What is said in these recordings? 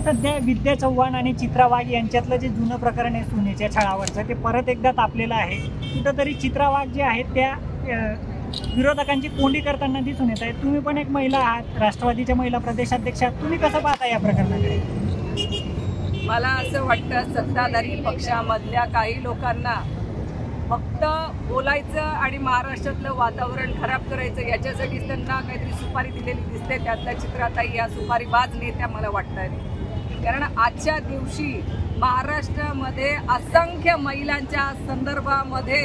सध्या विद्या चव्हाण आणि चित्रा वाघ यांच्यातलं जे जुनं प्रकरण आहे सुनेच्या छळावरचं ते परत एकदा तापलेलं आहे। कुठंतरी चित्रा वाघ जे आहेत त्या विरोधकांची कोंडी करताना दिसून येत आहे। तुम्ही पण एक महिला आहात, राष्ट्रवादीच्या महिला प्रदेशाध्यक्ष आहात, तुम्ही कसं पाहता या प्रकरणाकडे? मला असं वाटतं सत्ताधारी पक्षामधल्या काही लोकांना फक्त बोलायचं आणि महाराष्ट्रातलं वातावरण खराब करायचं याच्यासाठी त्यांना काहीतरी सुपारी दिलेली दिसते। त्यातल्या चित्राताई या सुपारीबाज नेत्या मला वाटतात। कारण आजच्या दिवशी महाराष्ट्रामध्ये असंख्य महिलांच्या संदर्भामध्ये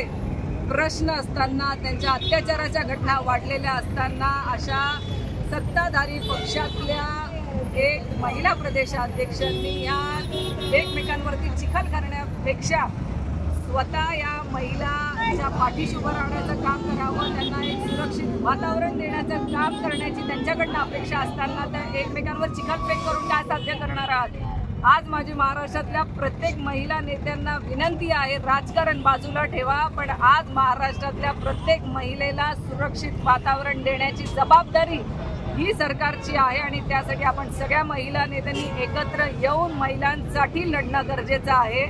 प्रश्न असताना, त्यांच्या अत्याचाराच्या घटना वाढलेल्या असताना अशा सत्ताधारी पक्षातल्या एक महिला प्रदेशाध्यक्षांनी या एकमेकांवरती चिखल करण्यापेक्षा स्वतः या महिलांच्या पाठीशी उभं राहण्याचं काम करावं, त्यांना एक सुरक्षित वातावरण देण्याचं काम करण्याची त्यांच्याकडनं अपेक्षा असताना त्या एकमेकांवर चिखलफेक करून काय साध्य करणार आहात? आज माझी महाराष्ट्रातल्या प्रत्येक महिला नेत्यांना विनंती आहे, राजकारण बाजूला ठेवा, पण आज महाराष्ट्रातल्या प्रत्येक महिलेला सुरक्षित वातावरण देण्याची जबाबदारी ही सरकारची आहे आणि त्यासाठी आपण सगळ्या महिला नेत्यांनी एकत्र येऊन महिलांसाठी लढणं गरजेचं आहे।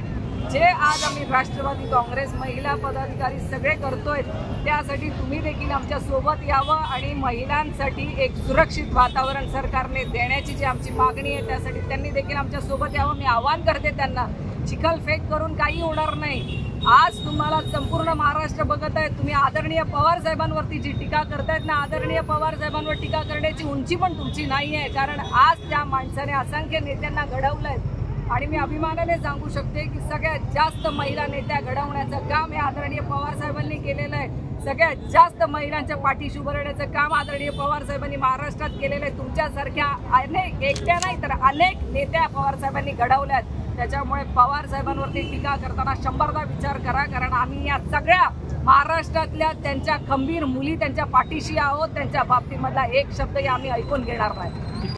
जे आज आम्ही राष्ट्रवादी काँग्रेस महिला पदाधिकारी सगळे करतोय त्यासाठी तुम्ही देखील आमच्या सोबत यावं आणि महिलांसाठी एक सुरक्षित वातावरण सरकारने देण्याची जी आमची मागणी आहे त्यासाठी त्यांनी देखील आमच्या सोबत यावं। मी आवाहन करते त्यांना, चिखलफेक करून काही होणार नाही। आज तुम्हाला संपूर्ण महाराष्ट्र बघत आहे, तुम्ही आदरणीय पवार साहेबांवरती जी टीका करतायत ना, आदरणीय पवार साहेबांवर टीका करण्याची उंची पण तुमची नाही आहे। कारण आज त्या माणसाने असंख्य नेत्यांना घडवलंय आणि मी अभिमानाने सांगू शकते की सगळ्यात जास्त महिला नेत्या घडवण्याचं काम हे आदरणीय पवार साहेबांनी केलेलं आहे। सगळ्यात जास्त महिलांच्या पाठीशी उभं राहण्याचं काम आदरणीय पवार साहेबांनी महाराष्ट्रात केलेलं आहे। तुमच्यासारख्या अनेक एकट्या नाही तर अनेक नेत्या पवार साहेबांनी घडवल्यात। त्याच्यामुळे पवार साहेबांवरती टीका करताना 100दा विचार करा, कारण आम्ही या सगळ्या महाराष्ट्रातल्या त्यांच्या खंबीर मुली त्यांच्या पाठीशी आहोत। त्यांच्या बाबतीमधला एक शब्दही आम्ही ऐकून घेणार नाही।